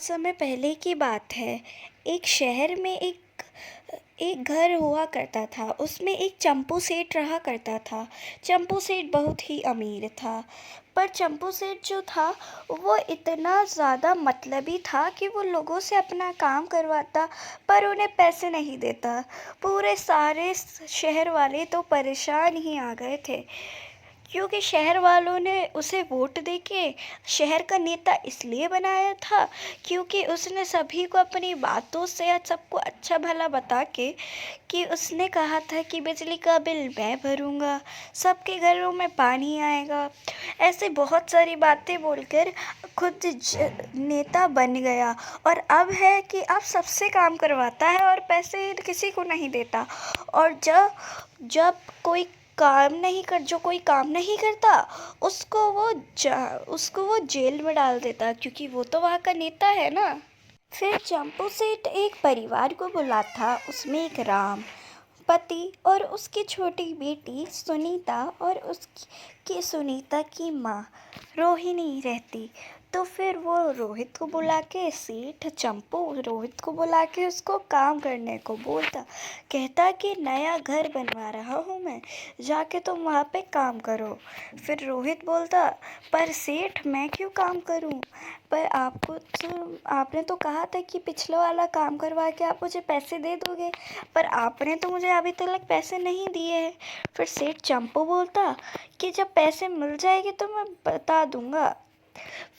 समय पहले की बात है। एक शहर में एक एक घर हुआ करता था। उसमें एक चंपू सेठ रहा करता था। चंपू सेठ बहुत ही अमीर था। पर चंपू सेठ जो था वो इतना ज़्यादा मतलबी था कि वो लोगों से अपना काम करवाता पर उन्हें पैसे नहीं देता। पूरे सारे शहर वाले तो परेशान ही आ गए थे, क्योंकि शहर वालों ने उसे वोट देके शहर का नेता इसलिए बनाया था क्योंकि उसने सभी को अपनी बातों से या सबको अच्छा भला बता के कि उसने कहा था कि बिजली का बिल मैं भरूंगा, सबके घरों में पानी आएगा। ऐसे बहुत सारी बातें बोलकर खुद नेता बन गया। और अब है कि अब सबसे काम करवाता है और पैसे किसी को नहीं देता। और जब जब कोई काम नहीं कर जो कोई काम नहीं करता उसको वो जेल में डाल देता, क्योंकि वो तो वहाँ का नेता है ना। फिर चंपू सेठ एक परिवार को बुलाता। उसमें एक राम पति और उसकी छोटी बेटी सुनीता और उसकी सुनीता की माँ रोहिणी रहती। तो फिर वो रोहित को बुला के सेठ चंपू रोहित को बुला के उसको काम करने को बोलता। कहता कि नया घर बनवा रहा हूँ मैं, जाके तुम वहाँ पे काम करो। फिर रोहित बोलता, पर सेठ मैं क्यों काम करूँ? पर आपने तो कहा था कि पिछला वाला काम करवा के आप मुझे पैसे दे दोगे, पर आपने तो मुझे अभी तक पैसे नहीं दिए हैं। फिर सेठ चंपू बोलता कि जब पैसे मिल जाएंगे तो मैं बता दूंगा।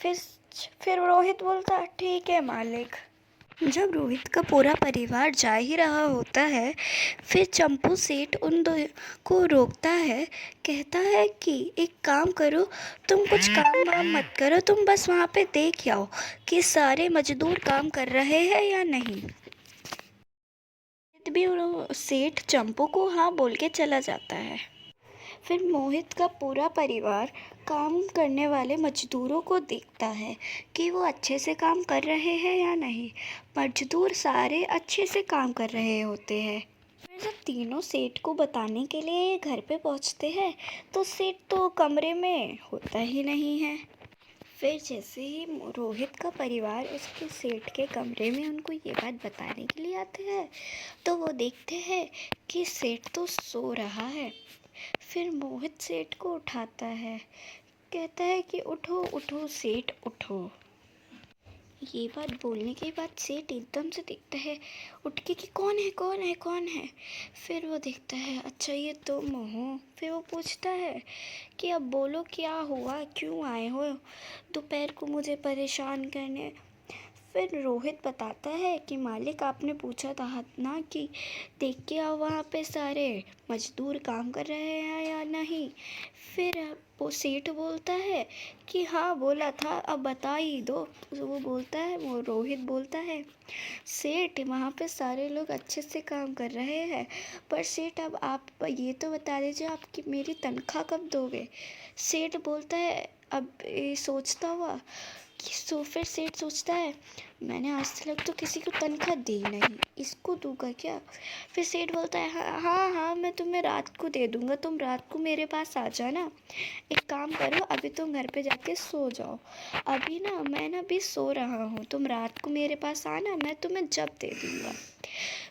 फिर फिर रोहित बोलता, ठीक है मालिक। जब रोहित का पूरा परिवार जा ही रहा होता है, फिर चंपू सेठ उन दो को रोकता है। कहता है कि एक काम करो, तुम कुछ काम वाम मत करो, तुम बस वहाँ पे देख आओ कि सारे मजदूर काम कर रहे हैं या नहीं। भी सेठ चंपू को हाँ बोल के चला जाता है। फिर मोहित का पूरा परिवार काम करने वाले मजदूरों को देखता है कि वो अच्छे से काम कर रहे हैं या नहीं। मजदूर सारे अच्छे से काम कर रहे होते हैं। फिर जब तीनों सेठ को बताने के लिए घर पे पहुंचते हैं तो सेठ तो कमरे में होता ही नहीं है। फिर जैसे ही रोहित का परिवार उसके सेठ के कमरे में उनको ये बात बताने के लिए आते हैं तो वो देखते हैं कि सेठ तो सो रहा है। फिर मोहित सेठ को उठाता है, कहता है कि उठो उठो सेठ उठो। ये बात बोलने के बाद सेठ एकदम से देखता है उठ के कि कौन है कौन है कौन है। फिर वो देखता है, अच्छा ये तुम हो। फिर वो पूछता है कि अब बोलो क्या हुआ, क्यों आए हो दोपहर को मुझे परेशान करने। फिर रोहित बताता है कि मालिक आपने पूछा था ना कि देख के आओ वहाँ पे सारे मजदूर काम कर रहे हैं या नहीं। फिर वो सेठ बोलता है कि हाँ बोला था, अब बता ही दो। वो रोहित बोलता है, सेठ वहाँ पे सारे लोग अच्छे से काम कर रहे हैं, पर सेठ अब आप ये तो बता दीजिए आपकी मेरी तनख्वाह कब दोगे। सेठ बोलता है, अब ये सोचता हुआ फिर सेठ सोचता है, मैंने आज तक तो किसी को तनख्वाह दी नहीं, इसको दूंगा क्या। फिर सेठ बोलता है, हाँ हाँ हाँ मैं तुम्हें रात को दे दूंगा, तुम रात को मेरे पास आ जाना। एक काम करो, अभी तुम घर पे जाके सो जाओ, अभी ना मैं ना अभी सो रहा हूँ, तुम रात को मेरे पास आना, मैं तुम्हें जब दे दूंगा।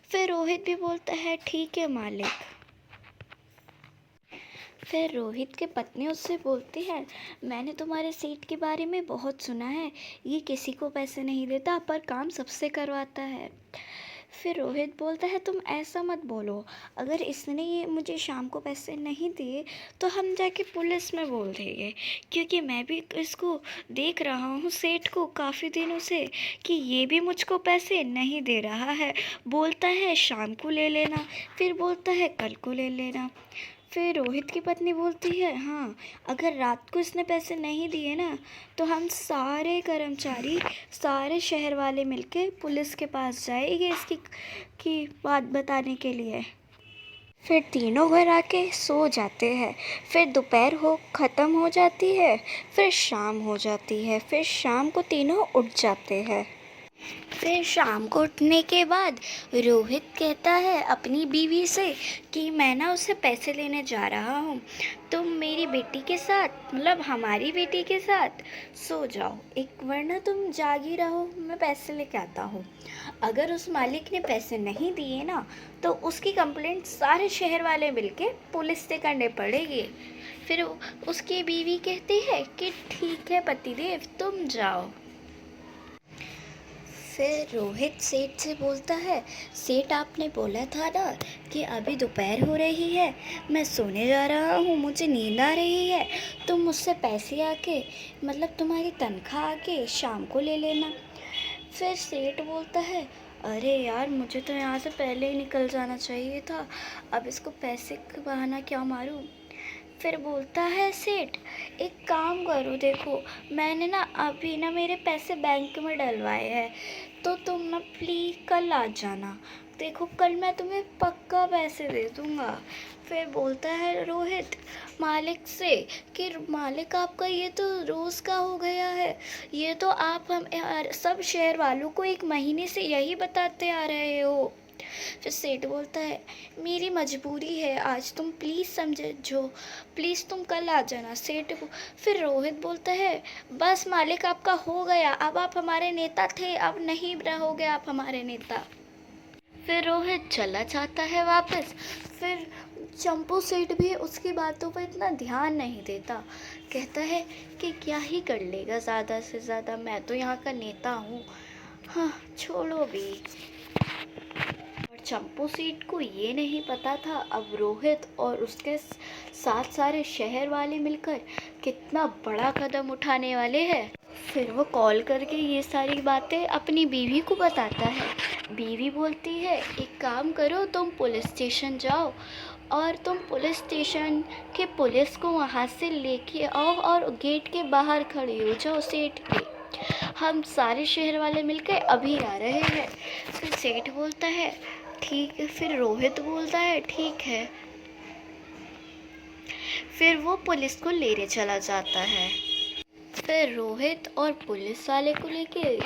फिर रोहित भी बोलता है, ठीक है मालिक। फिर रोहित की पत्नी उससे बोलती है, मैंने तुम्हारे सेठ के बारे में बहुत सुना है, ये किसी को पैसे नहीं देता पर काम सबसे करवाता है। फिर रोहित बोलता है, तुम ऐसा मत बोलो, अगर इसने ये मुझे शाम को पैसे नहीं दिए तो हम जाके पुलिस में बोल देंगे, क्योंकि मैं भी इसको देख रहा हूँ सेठ को काफ़ी दिनों से कि ये भी मुझको पैसे नहीं दे रहा है। बोलता है शाम को ले लेना, फिर बोलता है कल को ले लेना। फिर रोहित की पत्नी बोलती है, हाँ अगर रात को इसने पैसे नहीं दिए ना तो हम सारे कर्मचारी सारे शहर वाले मिलके पुलिस के पास जाएंगे इसकी की बात बताने के लिए। फिर तीनों घर आके सो जाते हैं। फिर दोपहर हो ख़त्म हो जाती है, फिर शाम हो जाती है, फिर शाम को तीनों उठ जाते हैं। फिर शाम को उठने के बाद रोहित कहता है अपनी बीवी से कि मैं ना उससे पैसे लेने जा रहा हूँ, तुम मेरी बेटी के साथ मतलब हमारी बेटी के साथ सो जाओ, एक वरना तुम जागी रहो, मैं पैसे लेके आता हूँ। अगर उस मालिक ने पैसे नहीं दिए ना तो उसकी कंप्लेंट सारे शहर वाले मिलके पुलिस से करने पड़ेगी। फिर उसकी बीवी कहती है कि ठीक है पतिदेव तुम जाओ। फिर रोहित सेठ से बोलता है, सेठ आपने बोला था ना कि अभी दोपहर हो रही है, मैं सोने जा रहा हूँ, मुझे नींद आ रही है, तुम मुझसे पैसे आके मतलब तुम्हारी तनख्वाह आके शाम को ले लेना। फिर सेठ बोलता है, अरे यार मुझे तो यहाँ से पहले ही निकल जाना चाहिए था, अब इसको पैसे का बहाना क्या मारूँ। फिर बोलता है सेठ, एक काम करो, देखो मैंने ना अभी ना मेरे पैसे बैंक में डलवाए हैं, तो तुम ना प्लीज़ कल आ जाना, देखो कल मैं तुम्हें पक्का पैसे दे दूँगा। फिर बोलता है रोहित मालिक से कि मालिक आपका ये तो रोज़ का हो गया है, ये तो आप हम सब शहर वालों को एक महीने से यही बताते आ रहे हो। फिर सेठ बोलता है, मेरी मजबूरी है आज, तुम प्लीज़ समझो, प्लीज़ तुम कल आ जाना सेठ। फिर रोहित बोलता है, बस मालिक आपका हो गया, अब आप हमारे नेता थे, अब नहीं रहोगे आप हमारे नेता। फिर रोहित चला जाता है वापस। फिर चंपू सेठ भी उसकी बातों पर इतना ध्यान नहीं देता, कहता है कि क्या ही कर लेगा ज़्यादा से ज़्यादा, मैं तो यहाँ का नेता हूँ, हाँ छोड़ो भी। और चंपू सेठ को ये नहीं पता था अब रोहित और उसके साथ सारे शहर वाले मिलकर कितना बड़ा कदम उठाने वाले हैं। फिर वो कॉल करके ये सारी बातें अपनी बीवी को बताता है। बीवी बोलती है, एक काम करो, तुम पुलिस स्टेशन जाओ और तुम पुलिस स्टेशन के पुलिस को वहाँ से लेके आओ और गेट के बाहर खड़े हो जाओ सेठ के, हम सारे शहर वाले मिलकर अभी आ रहे हैं। फिर सेठ बोलता है ठीक है, फिर रोहित बोलता है ठीक है। फिर वो पुलिस को लेने चला जाता है। फिर रोहित और पुलिस वाले को लेके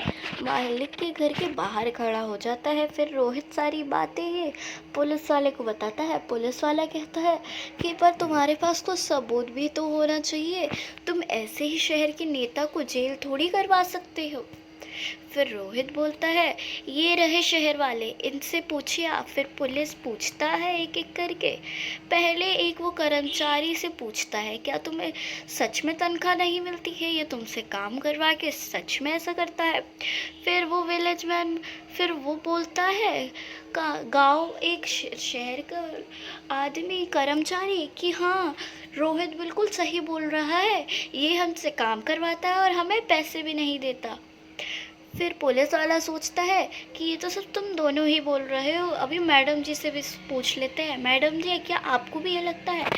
मालिक के घर के बाहर खड़ा हो जाता है। फिर रोहित सारी बातें ये पुलिस वाले को बताता है। पुलिस वाला कहता है कि पर तुम्हारे पास कुछ सबूत भी तो होना चाहिए, तुम ऐसे ही शहर के नेता को जेल थोड़ी करवा सकते हो। फिर रोहित बोलता है, ये रहे शहर वाले, इनसे पूछिए आप। फिर पुलिस पूछता है एक एक करके। पहले एक वो कर्मचारी से पूछता है, क्या तुम्हें सच में तनख्वाह नहीं मिलती है, ये तुमसे काम करवा के सच में ऐसा करता है। फिर वो विलेज मैन, फिर वो बोलता है गांव एक शहर का आदमी कर्मचारी कि हाँ रोहित बिल्कुल सही बोल रहा है, ये हमसे काम करवाता है और हमें पैसे भी नहीं देता। फिर पुलिस वाला सोचता है कि ये तो सब तुम दोनों ही बोल रहे हो, अभी मैडम जी से भी पूछ लेते हैं, मैडम जी क्या आपको भी ये लगता है।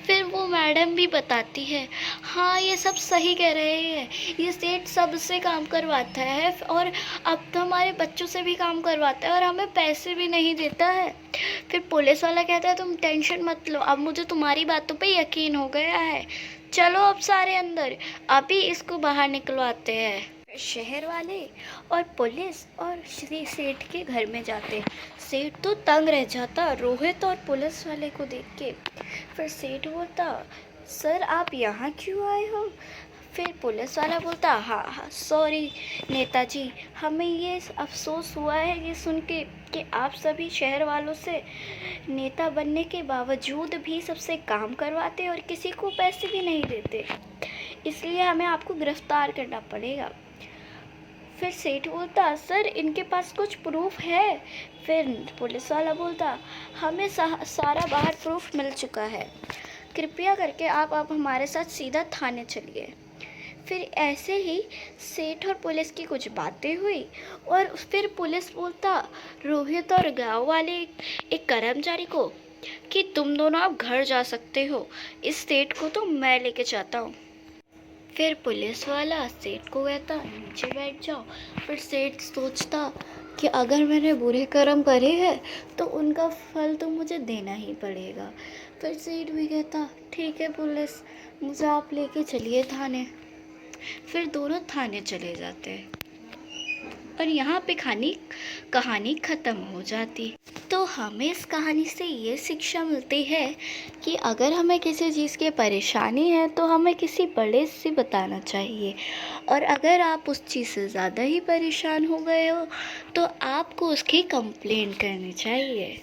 फिर वो मैडम भी बताती है, हाँ ये सब सही कह रहे हैं, ये सेठ सबसे काम करवाता है और अब तो हमारे बच्चों से भी काम करवाता है और हमें पैसे भी नहीं देता है। फिर पुलिस वाला कहता है, तुम टेंशन मत लो, अब मुझे तुम्हारी बातों पे यकीन हो गया है, चलो अब सारे अंदर, अभी इसको बाहर निकलवाते हैं। शहर वाले और पुलिस और श्री सेठ के घर में जाते। सेठ तो तंग रह जाता रोहित और पुलिस वाले को देख के। फिर सेठ बोलता, सर आप यहाँ क्यों आए हो। फिर पुलिस वाला बोलता, हाँ हाँ सॉरी नेताजी, हमें ये अफसोस हुआ है ये सुन के कि आप सभी शहर वालों से नेता बनने के बावजूद भी सबसे काम करवाते और किसी को पैसे भी नहीं देते, इसलिए हमें आपको गिरफ्तार करना पड़ेगा। फिर सेठ बोलता, सर इनके पास कुछ प्रूफ है। फिर पुलिस वाला बोलता, हमें सारा बाहर प्रूफ मिल चुका है, कृपया करके आप हमारे साथ सीधा थाने चलिए। फिर ऐसे ही सेठ और पुलिस की कुछ बातें हुई और फिर पुलिस बोलता रोहित और गांव वाले एक कर्मचारी को कि तुम दोनों आप घर जा सकते हो, इस सेठ को तो मैं लेके जाता हूँ। फिर पुलिस वाला सेठ को कहता, नीचे बैठ जाओ। फिर सेठ सोचता कि अगर मैंने बुरे कर्म करे हैं तो उनका फल तो मुझे देना ही पड़ेगा। फिर सेठ भी कहता, ठीक है पुलिस, मुझे आप लेके चलिए थाने। फिर दोनों थाने चले जाते हैं। और यहाँ पे कहानी ख़त्म हो जाती। तो हमें इस कहानी से ये शिक्षा मिलती है कि अगर हमें किसी चीज़ की परेशानी है तो हमें किसी बड़े से बताना चाहिए, और अगर आप उस चीज़ से ज़्यादा ही परेशान हो गए हो तो आपको उसकी कंप्लेंट करनी चाहिए।